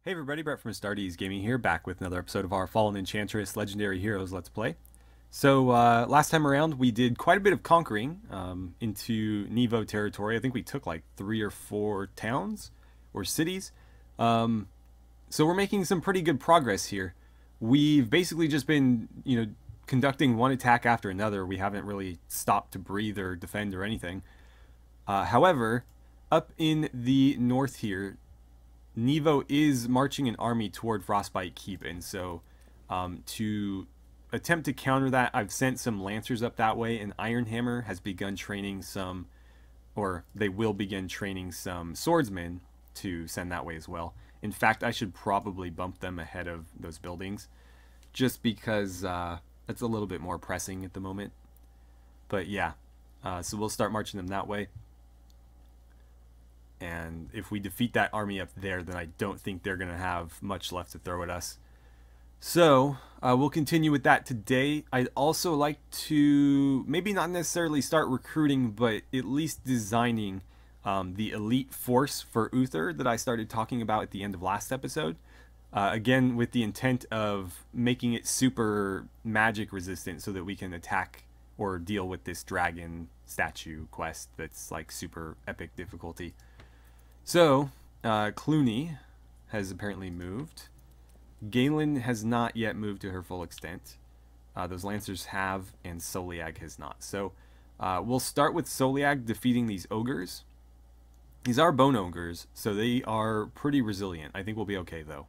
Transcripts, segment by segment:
Hey everybody, Brett from AstartesGaming here, back with another episode of our Fallen Enchantress Legendary Heroes Let's Play. So last time around we did quite a bit of conquering into Nivo territory. I think we took like 3 or 4 towns or cities. So we're making some pretty good progress here. We've basically just been, conducting one attack after another. We haven't really stopped to breathe or defend or anything. However, up in the north here, Nivo is marching an army toward Frostbite Keep, and so to attempt to counter that, I've sent some Lancers up that way, and Ironhammer has begun training some, or they will begin training some swordsmen to send that way as well. In fact, I should probably bump them ahead of those buildings, just because it's a little bit more pressing at the moment. But yeah, so we'll start marching them that way. And if we defeat that army up there, then I don't think they're going to have much left to throw at us. So we'll continue with that today. I'd also like to maybe not necessarily start recruiting, but at least designing the elite force for Uther that I started talking about at the end of last episode. Again, with the intent of making it super magic resistant so that we can attack or deal with this dragon statue quest that's like super epic difficulty. So, Clooney has apparently moved. Galen has not yet moved to her full extent. Those Lancers have, and Soliag has not. So, we'll start with Soliag defeating these ogres. These are bone ogres, so they are pretty resilient. I think we'll be okay, though.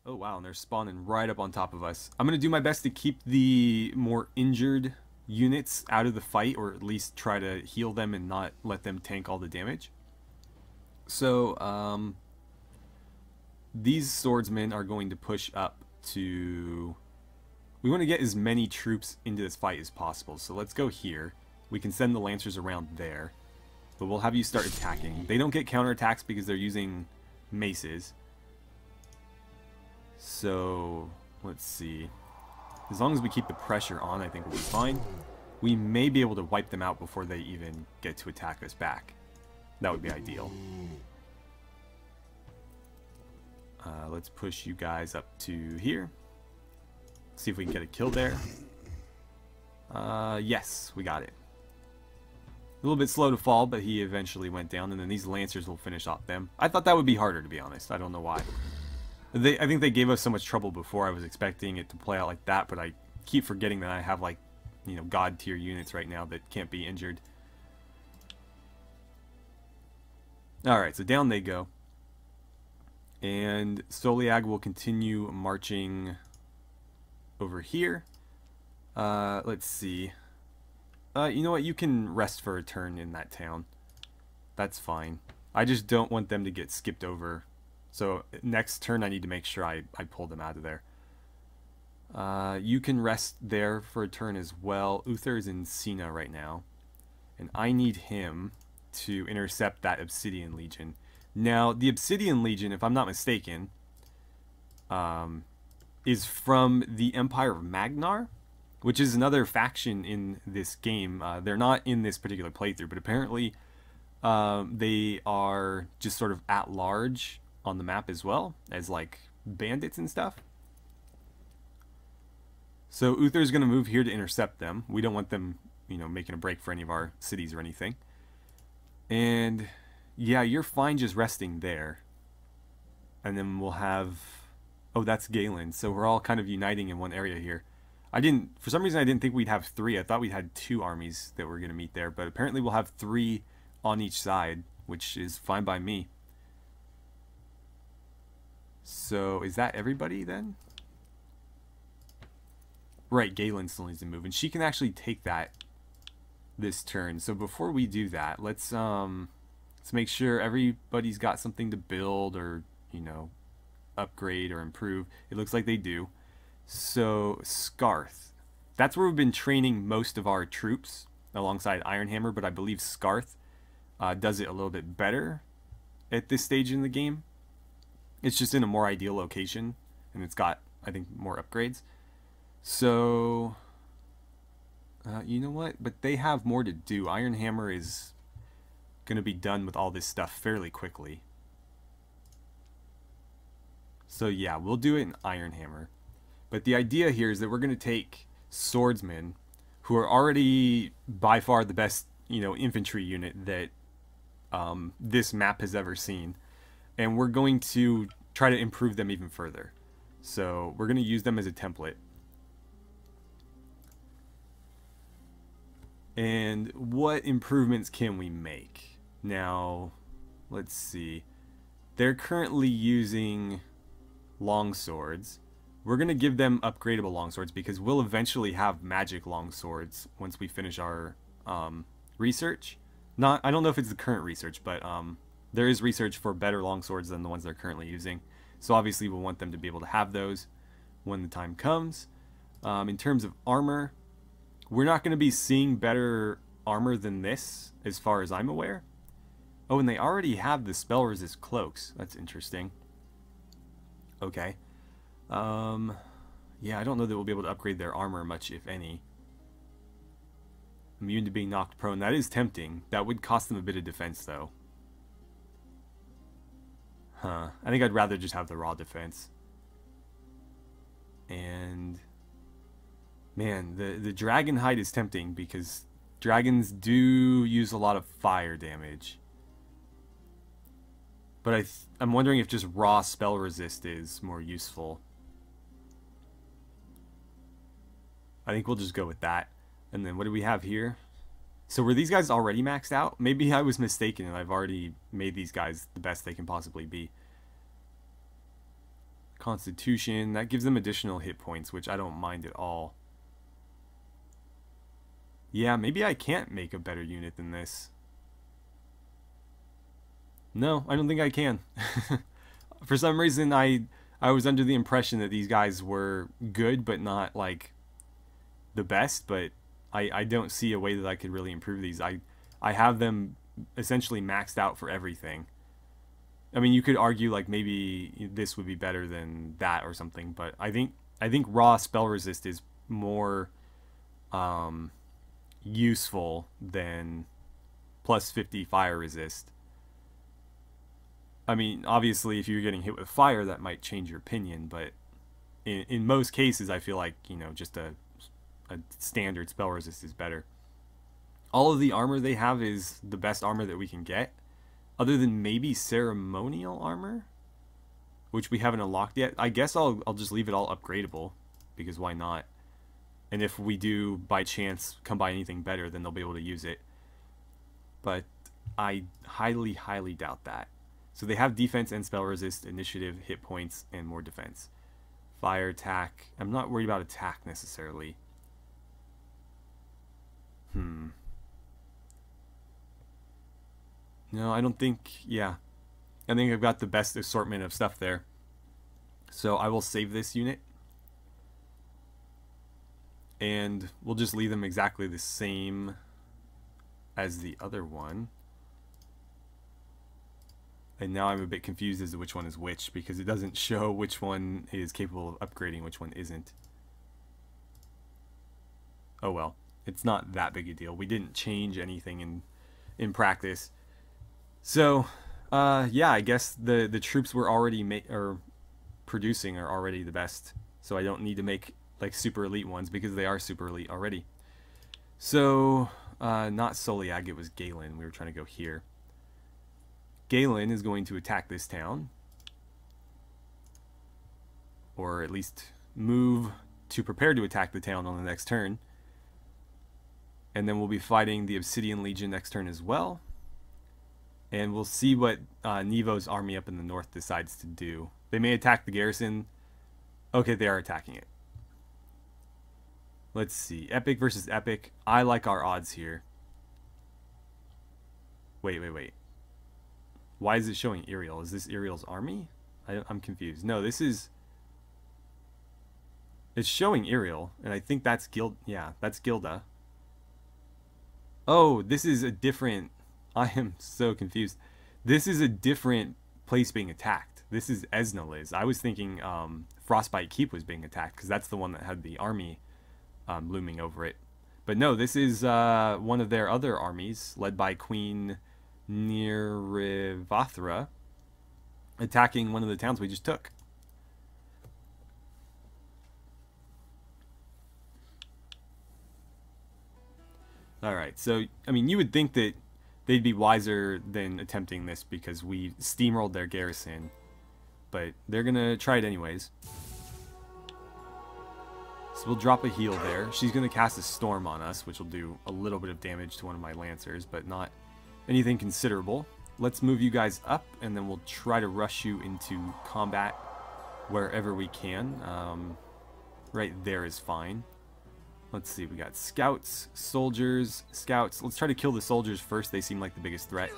Oh, wow, and they're spawning right up on top of us. I'm going to do my best to keep the more injured units out of the fight, or at least try to heal them and not let them tank all the damage. So, these swordsmen are going to push up to... We want to get as many troops into this fight as possible. So let's go here. We can send the Lancers around there. But we'll have you start attacking. They don't get counterattacks because they're using maces. So, let's see. As long as we keep the pressure on, I think we'll be fine. We may be able to wipe them out before they even get to attack us back. That would be ideal. Let's push you guys up to here. See if we can get a kill there. Yes, we got it. A little bit slow to fall, but he eventually went down, and then these Lancers will finish off them. I thought that would be harder, to be honest. I don't know why. I think they gave us so much trouble before. I was expecting it to play out like that, but I keep forgetting that I have, like, god tier units right now that can't be injured. Alright, so down they go. And Soliag will continue marching over here. Let's see. You know what? You can rest for a turn in that town. That's fine. I just don't want them to get skipped over. So next turn I need to make sure I pull them out of there. You can rest there for a turn as well. Uther is in Sina right now. And I need him to intercept that Obsidian Legion. Now, the Obsidian Legion, if I'm not mistaken, is from the Empire of Magnar, which is another faction in this game. They're not in this particular playthrough, but apparently they are just sort of at large on the map as well, as like bandits and stuff. So Uther's going to move here to intercept them. We don't want them, making a break for any of our cities or anything. And yeah, you're fine just resting there. And then we'll have... Oh, that's Galen. So we're all kind of uniting in one area here. For some reason I didn't think we'd have 3. I thought we had 2 armies that were going to meet there. But apparently we'll have 3 on each side, which is fine by me. So is that everybody then? Right, Galen still needs to move. And she can actually take that this turn. So before we do that, let's make sure everybody's got something to build or, upgrade or improve. It looks like they do. So, Scarth. That's where we've been training most of our troops alongside Ironhammer, but I believe Scarth does it a little bit better at this stage in the game. It's just in a more ideal location, and it's got, I think, more upgrades. So, you know what? But they have more to do. Ironhammer is going to be done with all this stuff fairly quickly. So yeah, we'll do it in Iron Hammer. But the idea here is that we're going to take swordsmen, who are already by far the best, infantry unit that this map has ever seen, and we're going to try to improve them even further. So we're going to use them as a template. And what improvements can we make? Now, let's see. They're currently using long swords. We're going to give them upgradable longswords because we'll eventually have magic longswords once we finish our research. I don't know if it's the current research, but there is research for better longswords than the ones they're currently using. So obviously we'll want them to be able to have those when the time comes. In terms of armor, we're not going to be seeing better armor than this as far as I'm aware. Oh, and they already have the spell resist cloaks. That's interesting. Okay. Yeah, I don't know that we'll be able to upgrade their armor much, if any. Immune to being knocked prone. That is tempting. That would cost them a bit of defense, though. Huh. I think I'd rather just have the raw defense. And man, the dragon hide is tempting because dragons do use a lot of fire damage. But I'm wondering if just raw spell resist is more useful. I think we'll just go with that. And then what do we have here? So were these guys already maxed out? Maybe I was mistaken and I've already made these guys the best they can possibly be. Constitution, that gives them additional hit points, which I don't mind at all. Yeah, maybe I can't make a better unit than this. No, I don't think I can. For some reason, I was under the impression that these guys were good, but not, like, the best. But I don't see a way that I could really improve these. I have them essentially maxed out for everything. I mean, you could argue, like, maybe this would be better than that or something. But I think raw spell resist is more useful than plus 50 fire resist. I mean, obviously, if you're getting hit with fire, that might change your opinion, but in most cases, I feel like, just a standard spell resist is better. All of the armor they have is the best armor that we can get, other than maybe ceremonial armor, which we haven't unlocked yet. I guess I'll just leave it all upgradable, because why not? And if we do, by chance, come by anything better, then they'll be able to use it. But I highly, highly doubt that. So they have defense and spell resist, initiative, hit points, and more defense. Fire, attack. I'm not worried about attack necessarily. No, I don't think... Yeah. I think I've got the best assortment of stuff there. So I will save this unit. And we'll just leave them exactly the same as the other one. And now I'm a bit confused as to which one is which, because it doesn't show which one is capable of upgrading, which one isn't. Oh well, it's not that big a deal. We didn't change anything in practice. So, yeah, I guess the troops we're already producing are already the best. So I don't need to make like super elite ones because they are super elite already. So, not Soliag, it was Galen. We were trying to go here. Galen is going to attack this town, or at least move to prepare to attack the town on the next turn. And then we'll be fighting the Obsidian Legion next turn as well. And we'll see what Nivo's army up in the north decides to do. They may attack the garrison. Okay, they are attacking it. Let's see. Epic versus Epic. I like our odds here. Wait. Why is it showing Iriel? Is this Iriel's army? I'm confused. No, this is... It's showing Iriel, and I think that's Yeah, that's Gilda. Oh, this is a different... I am so confused. This is a different place being attacked. This is Esnaliz. I was thinking Frostbite Keep was being attacked, because that's the one that had the army looming over it. But no, this is one of their other armies, led by Queen Nirivathra, attacking one of the towns we just took. Alright, so, I mean, you would think that they'd be wiser than attempting this because we steamrolled their garrison. But they're gonna try it anyways. So we'll drop a heal there. She's gonna cast a storm on us, which will do a little bit of damage to one of my lancers, but not anything considerable. Let's move you guys up, and then we'll try to rush you into combat wherever we can. Right there is fine. Let's see, we got scouts, soldiers, scouts. Let's try to kill the soldiers first. They seem like the biggest threat.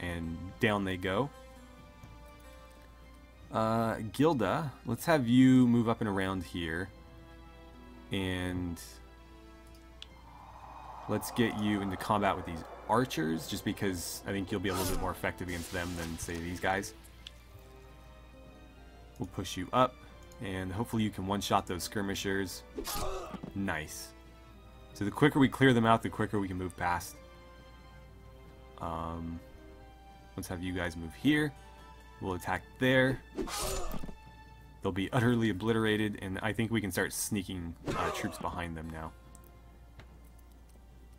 And down they go. Gilda, let's have you move up and around here. And let's get you into combat with these archers, just because I think you'll be a little bit more effective against them than, say, these guys. We'll push you up, and hopefully you can one-shot those skirmishers. Nice. So the quicker we clear them out, the quicker we can move past. Let's have you guys move here. We'll attack there. They'll be utterly obliterated, and I think we can start sneaking troops behind them now.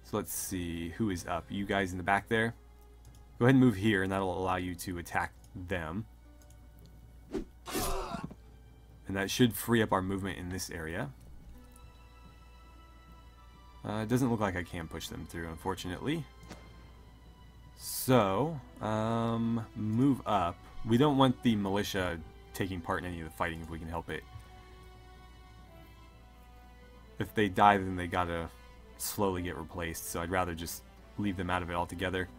So let's see, who is up? You guys in the back there? Go ahead and move here, and that'll allow you to attack them. And that should free up our movement in this area. It doesn't look like I can push them through, unfortunately. So, move up. We don't want the militia taking part in any of the fighting if we can help it. If they die, then they gotta slowly get replaced, so I'd rather just leave them out of it altogether.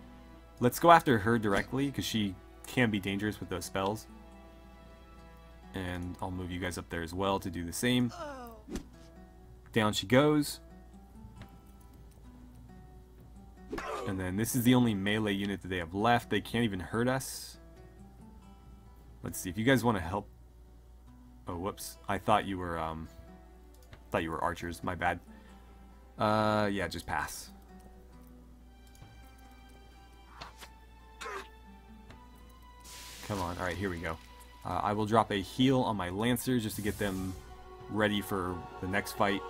Let's go after her directly, because she can be dangerous with those spells. And I'll move you guys up there as well to do the same. Down she goes. And then this is the only melee unit that they have left. They can't even hurt us. Let's see if you guys want to help. Oh, whoops! I thought you were archers. My bad. Yeah, just pass. Come on. All right, here we go. I will drop a heal on my lancers just to get them ready for the next fight.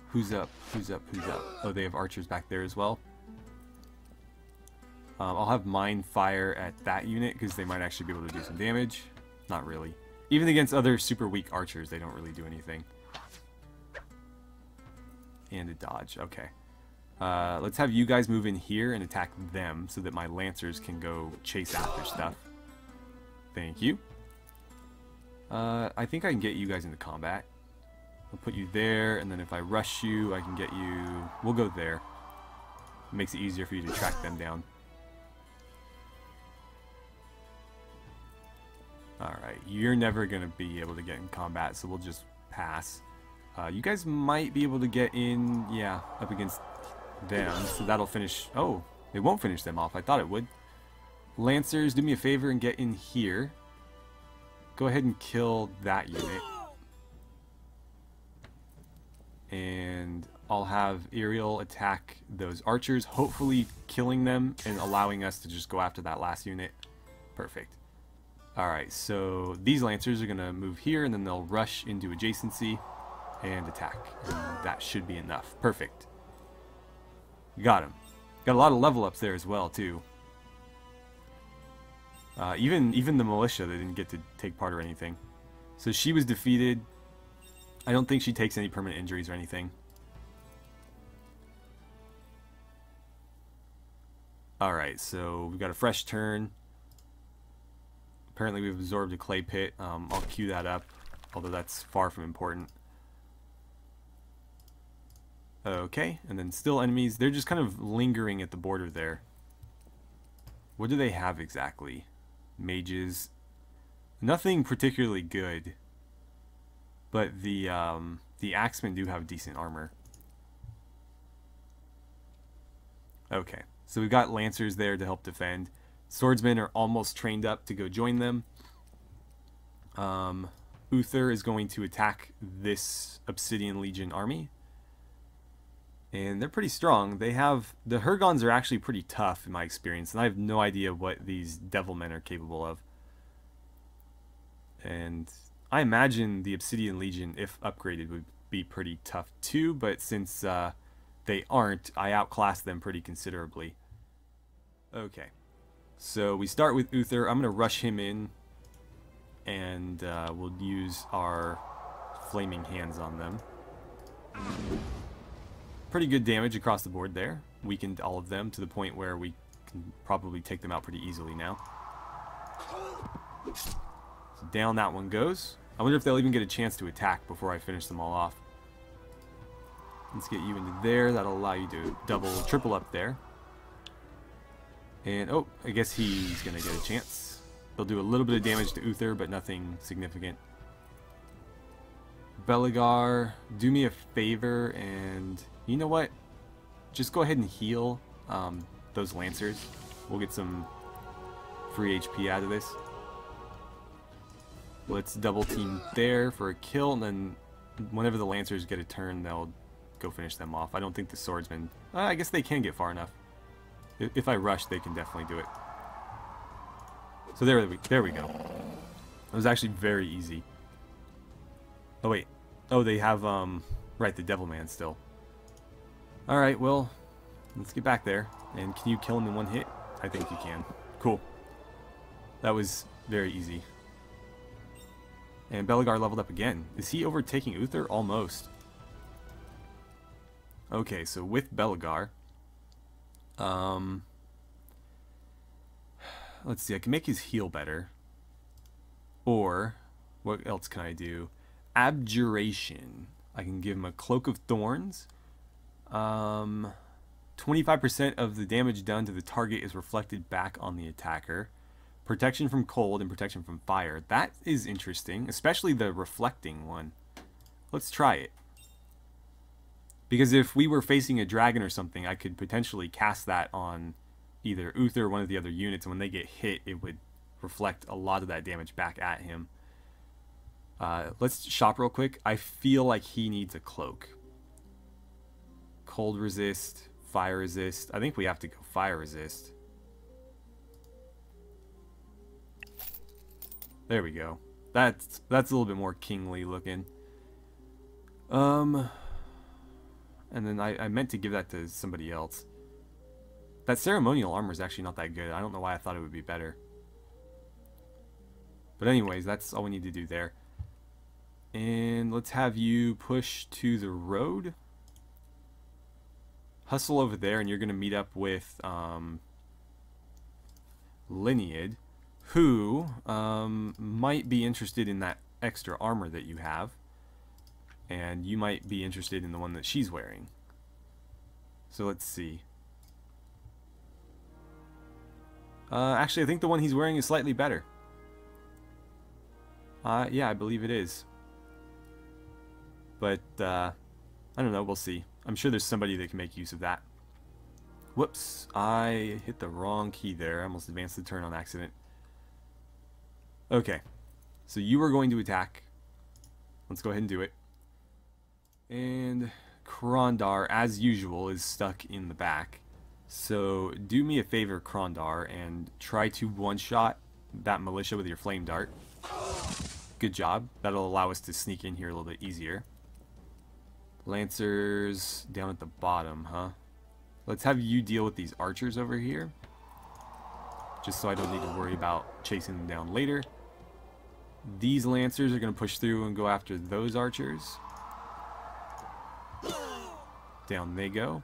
Who's up? Who's up? Who's up? Oh, they have archers back there as well. I'll have mine fire at that unit because they might actually be able to do some damage. Not really. Even against other super weak archers, they don't really do anything. And a dodge. Okay. Let's have you guys move in here and attack them so that my lancers can go chase after stuff. Thank you. I think I can get you guys into combat. I'll put you there, and then if I rush you, I can get you... We'll go there. It makes it easier for you to track them down. Alright, you're never going to be able to get in combat, so we'll just pass. You guys might be able to get in, yeah, up against them, so that'll finish... Oh, it won't finish them off. I thought it would. Lancers, do me a favor and get in here. Go ahead and kill that unit. And I'll have Aerial attack those archers, hopefully killing them and allowing us to just go after that last unit. Perfect. Alright, so these Lancers are going to move here, and then they'll rush into adjacency and attack. And that should be enough. Perfect. Got him. Got a lot of level ups there as well, too. Even the militia, they didn't get to take part or anything. So she was defeated. I don't think she takes any permanent injuries or anything. Alright, so we've got a fresh turn. Apparently we've absorbed a clay pit. I'll queue that up, although that's far from important. Okay, and then still enemies. They're just kind of lingering at the border there. What do they have exactly? Mages. Nothing particularly good. But the axemen do have decent armor. Okay, so we've got lancers there to help defend. Swordsmen are almost trained up to go join them. Uther is going to attack this Obsidian Legion army. And they're pretty strong. They have... The Hurgons are actually pretty tough in my experience, and I have no idea what these Devilmen are capable of. And I imagine the Obsidian Legion, if upgraded, would be pretty tough too, but since they aren't, I outclass them pretty considerably. Okay, so we start with Uther. I'm going to rush him in, and we'll use our flaming hands on them. Pretty good damage across the board there. Weakened all of them to the point where we can probably take them out pretty easily now. So down that one goes. I wonder if they'll even get a chance to attack before I finish them all off. Let's get you into there. That'll allow you to double, triple up there. And, oh, I guess he's going to get a chance. They'll do a little bit of damage to Uther, but nothing significant. Belegar, do me a favor, and you know what? Just go ahead and heal those Lancers. We'll get some free HP out of this. Let's double team there for a kill, and then whenever the Lancers get a turn, they'll go finish them off. I don't think the Swordsmen... I guess they can get far enough. If I rush, they can definitely do it. So there we go. It was actually very easy. Oh, wait. Oh, they have, right, the Devilman still. Alright, well, let's get back there. And can you kill him in one hit? I think you can. Cool. That was very easy. And Belegar leveled up again. Is he overtaking Uther? Almost. Okay, so with Belegar, let's see, I can make his heal better. Or, what else can I do? Abjuration. I can give him a Cloak of Thorns. 25% of the damage done to the target is reflected back on the attacker. Protection from cold and protection from fire. That is interesting, especially the reflecting one. Let's try it. Because if we were facing a dragon or something, I could potentially cast that on either Uther or one of the other units, and when they get hit, it would reflect a lot of that damage back at him. Let's shop real quick. I feel like he needs a cloak. Cold resist, fire resist. I think we have to go fire resist. There we go. That's a little bit more kingly looking. And then I meant to give that to somebody else. That ceremonial armor is actually not that good. I don't know why I thought it would be better. But anyways, that's all we need to do there. And let's have you push to the road. Hustle over there, and you're going to meet up with Linead, who might be interested in that extra armor that you have. And you might be interested in the one that she's wearing. So let's see. Actually, I think the one he's wearing is slightly better. Yeah, I believe it is. But, I don't know, we'll see. I'm sure there's somebody that can make use of that. Whoops, I hit the wrong key there. I almost advanced the turn on accident. Okay, so you are going to attack. Let's go ahead and do it. And Krondar, as usual, is stuck in the back. So do me a favor, Krondar, and try to one-shot that militia with your flame dart. Good job. That'll allow us to sneak in here a little bit easier. Lancers down at the bottom, huh? Let's have you deal with these archers over here. Just so I don't need to worry about chasing them down later. These Lancers are going to push through and go after those archers. Down they go.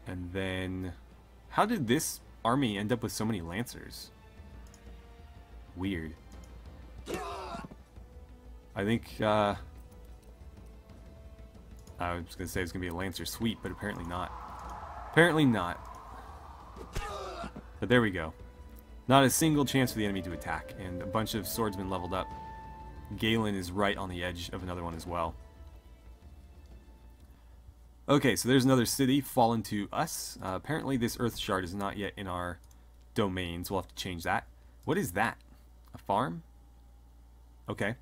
And then... how did this army end up with so many Lancers? Weird. I think, I was going to say it was going to be a Lancer sweep, but apparently not. Apparently not. But there we go. Not a single chance for the enemy to attack, and a bunch of swordsmen leveled up. Galen is right on the edge of another one as well. Okay, so there's another city fallen to us. Apparently this earth shard is not yet in our domain, so we'll have to change that. What is that? A farm? Okay.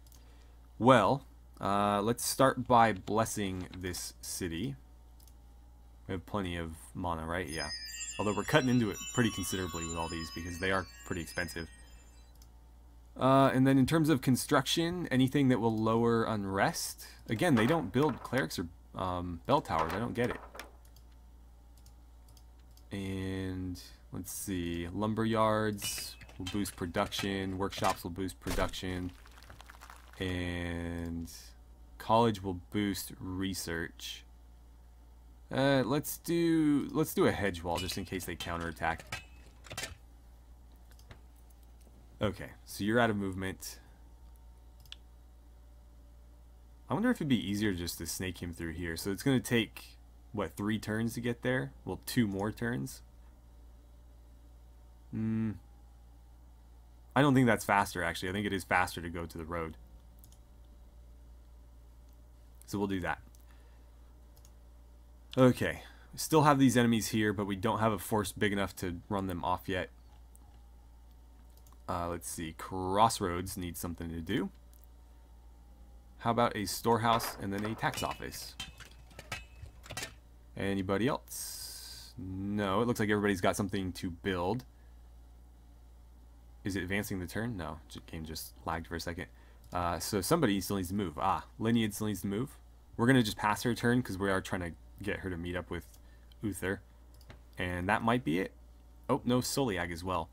Well, let's start by blessing this city. We have plenty of mana, right? Yeah. Although we're cutting into it pretty considerably with all these because they are pretty expensive. And then in terms of construction, anything that will lower unrest. Again, they don't build clerics or bell towers. I don't get it. And let's see. Lumber yards will boost production. Workshops will boost production. And college will boost research. Let's do a hedge wall just in case they counterattack. Okay, so you're out of movement. I wonder if it'd be easier just to snake him through here. So it's going to take, what, 3 turns to get there? Well, 2 more turns. I don't think that's faster, actually. I think it is faster to go to the road. So we'll do that. Okay, we still have these enemies here, but we don't have a force big enough to run them off yet. Let's see, Crossroads needs something to do. How about a storehouse and then a tax office? Anybody else? No, it looks like everybody's got something to build. Is it advancing the turn? No, the game just lagged for a second. So somebody still needs to move. Lineage still needs to move. We're going to just pass her a turn because we are trying to get her to meet up with Uther. And that might be it. Oh, no, Soliag as well.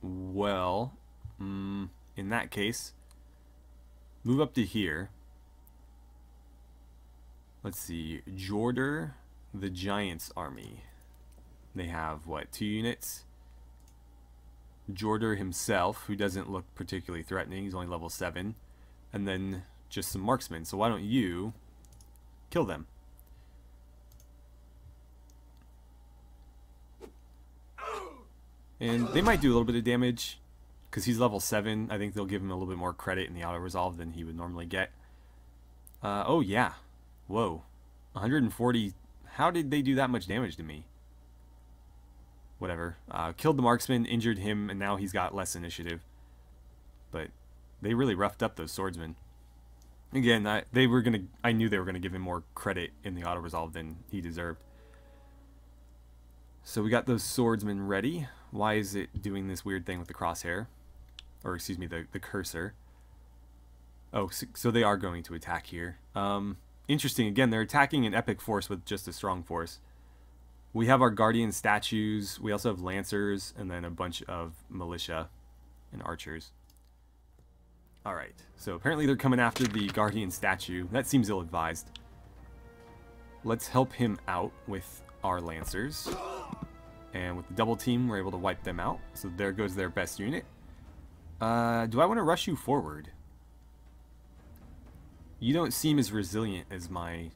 Well, in that case, move up to here. Let's see, Jorder, the Giants Army. They have, what, 2 units? Jorder himself, who doesn't look particularly threatening, he's only level 7. And then just some marksmen, so why don't you kill them? And they might do a little bit of damage, because he's level 7. I think they'll give him a little bit more credit in the auto-resolve than he would normally get. Oh, yeah. Whoa. 140. How did they do that much damage to me? Whatever. Killed the marksman, injured him, and now he's got less initiative. But they really roughed up those swordsmen. Again, I knew they were gonna give him more credit in the auto-resolve than he deserved. So we got those swordsmen ready. Why is it doing this weird thing with the crosshair? Or excuse me, the cursor. Oh, so they are going to attack here. Interesting, again, they're attacking an epic force with just a strong force. We have our guardian statues, we also have lancers, and then a bunch of militia and archers. Alright, so apparently they're coming after the guardian statue. That seems ill-advised. Let's help him out with our lancers. And with the double team, we're able to wipe them out. So there goes their best unit. Do I want to rush you forward? You don't seem as resilient as my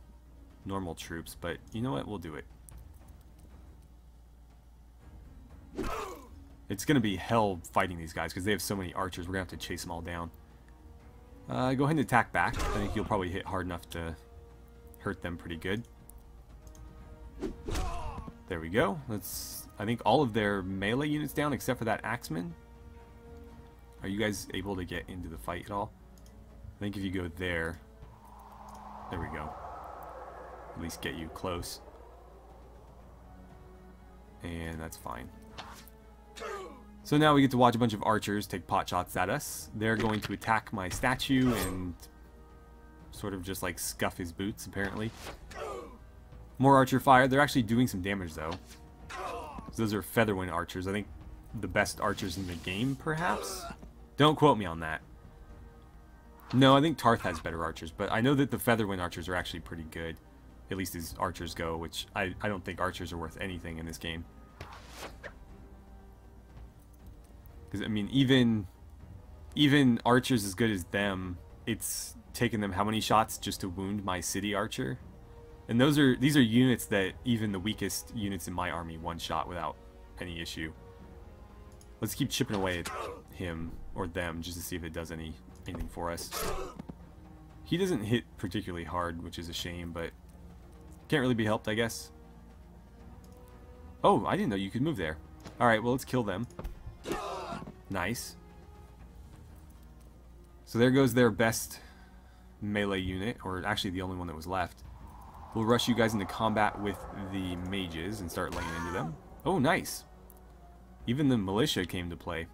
normal troops, but you know what? We'll do it. It's going to be hell fighting these guys because they have so many archers. We're going to have to chase them all down. Go ahead and attack back. I think you'll probably hit hard enough to hurt them pretty good. There we go. I think all of their melee units down except for that axeman. Are you guys able to get into the fight at all? I think if you go there we go. At least get you close. And that's fine. So now we get to watch a bunch of archers take pot shots at us. They're going to attack my statue and sort of just like scuff his boots, apparently. More archer fire. They're actually doing some damage, though. So those are Featherwind archers. I think the best archers in the game, perhaps? Don't quote me on that. No, I think Tarth has better archers, but I know that the Featherwind archers are actually pretty good. At least as archers go, which I don't think archers are worth anything in this game. Because, I mean, even archers as good as them, it's taken them how many shots just to wound my city archer? And these are units that even the weakest units in my army one-shot without any issue. Let's keep chipping away at him or them just to see if it does anything for us. He doesn't hit particularly hard, which is a shame, but can't really be helped, I guess. Oh, I didn't know you could move there. Alright, well, let's kill them. Nice. So there goes their best melee unit, or actually the only one that was left. We'll rush you guys into combat with the mages and start laying into them. Oh, nice. Even the militia came to play.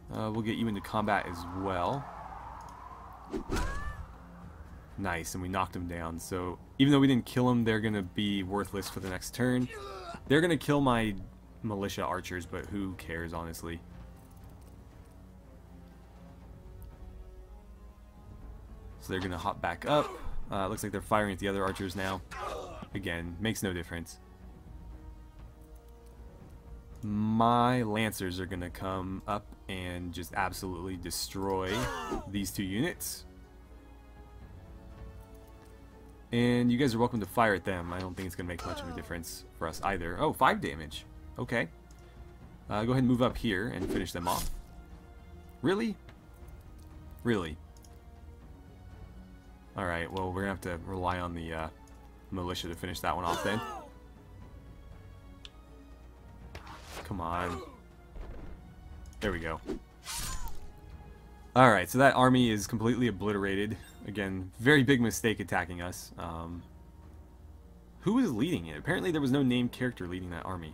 We'll get you into combat as well. Nice, and we knocked him down. So even though we didn't kill him, they're going to be worthless for the next turn. They're going to kill my militia archers, but who cares, honestly. So they're going to hop back up. Looks like they're firing at the other archers now. Again, makes no difference. My lancers are going to come up and just absolutely destroy these two units. And you guys are welcome to fire at them. I don't think it's going to make much of a difference for us either. Oh, 5 damage. Okay. Go ahead and move up here and finish them off. Really? Really? Alright, well, we're going to have to rely on the militia to finish that one off then. Come on. There we go. Alright, so that army is completely obliterated. Again, very big mistake attacking us. Who was leading it? Apparently there was no named character leading that army.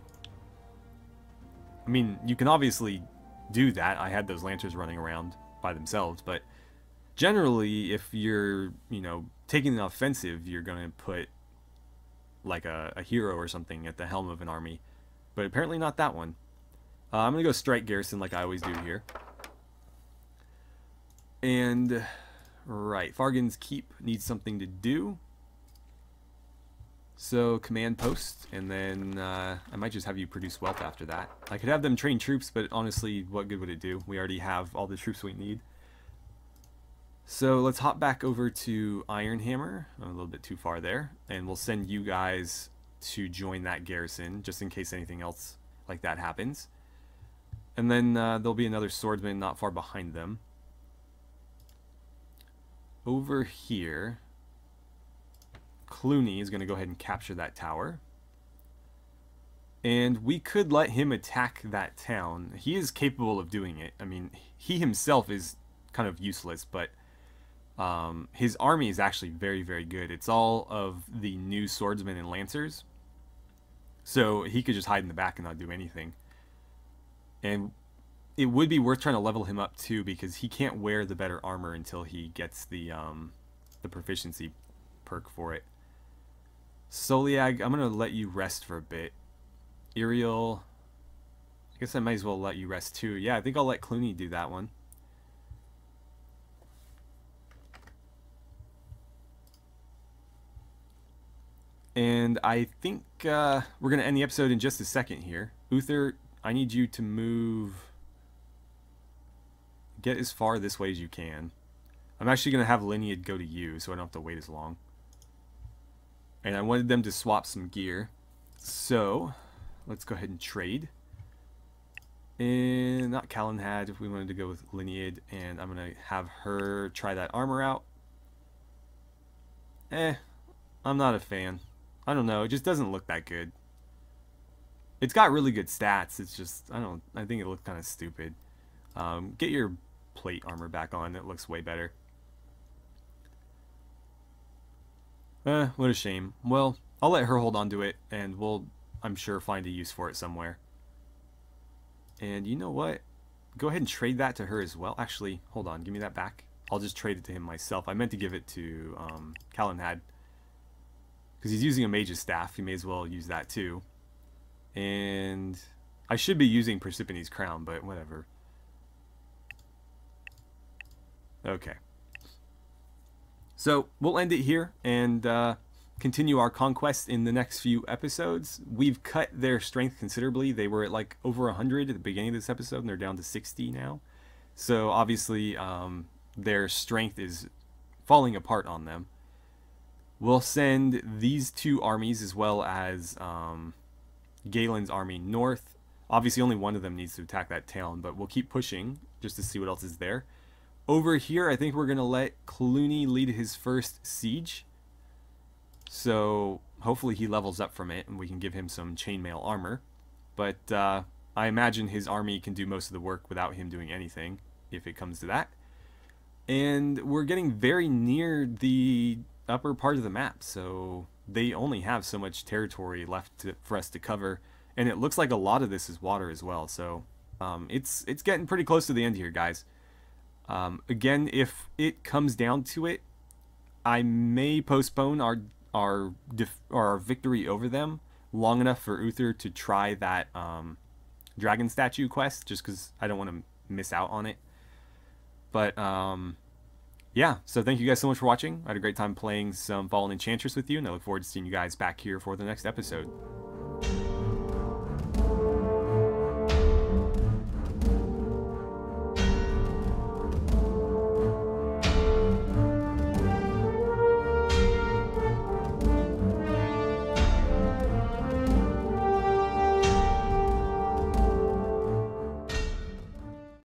I mean, you can obviously do that. I had those lancers running around by themselves, but generally, if you're, you know, taking the offensive, you're going to put like a hero or something at the helm of an army. But apparently not that one. I'm going to go strike garrison like I always do here. And, right, Fargan's Keep needs something to do. So, command post, and then I might just have you produce wealth after that. I could have them train troops, but honestly, what good would it do? We already have all the troops we need. So, let's hop back over to Ironhammer. I'm a little bit too far there. And we'll send you guys to join that garrison, just in case anything else like that happens. And then there'll be another swordsman not far behind them. Over here, Clooney is going to go ahead and capture that tower. And we could let him attack that town. He is capable of doing it. I mean, he himself is kind of useless, but his army is actually very, very good. It's all of the new swordsmen and lancers. So he could just hide in the back and not do anything. And it would be worth trying to level him up too, because he can't wear the better armor until he gets the proficiency perk for it. Soliag, I'm going to let you rest for a bit. Iriel, I guess I might as well let you rest too. Yeah, I think I'll let Clooney do that one. And I think we're going to end the episode in just a second here. Uther, I need you to move... Get as far this way as you can. I'm actually going to have Linead go to you, so I don't have to wait as long. And I wanted them to swap some gear. So, let's go ahead and trade. And not Calenhad, if we wanted to go with Linead. And I'm going to have her try that armor out. I'm not a fan. I don't know, it just doesn't look that good. It's got really good stats, it's just, I think it looked kind of stupid. Get your plate armor back on, it looks way better. What a shame. Well, I'll let her hold on to it, and we'll, I'm sure, find a use for it somewhere. And you know what? Go ahead and trade that to her as well. Actually, hold on, give me that back. I'll just trade it to him myself. I meant to give it to Calenhad. Because he's using a mage's staff, he may as well use that too. And I should be using Persiphone's crown, but whatever. Okay. So we'll end it here and continue our conquest in the next few episodes. We've cut their strength considerably. They were at like over 100 at the beginning of this episode, and they're down to 60 now. So obviously their strength is falling apart on them. We'll send these two armies as well as Galen's army north. Obviously only one of them needs to attack that town, but we'll keep pushing just to see what else is there. Over here, I think we're going to let Clooney lead his first siege. So hopefully he levels up from it and we can give him some chainmail armor. But I imagine his army can do most of the work without him doing anything, if it comes to that. And we're getting very near the upper part of the map, so they only have so much territory left for us to cover, and it looks like a lot of this is water as well, so It's getting pretty close to the end here, guys. Again, if it comes down to it, I may postpone our victory over them long enough for Uther to try that dragon statue quest, just because I don't want to miss out on it. But yeah, so thank you guys so much for watching. I had a great time playing some Fallen Enchantress with you, and I look forward to seeing you guys back here for the next episode.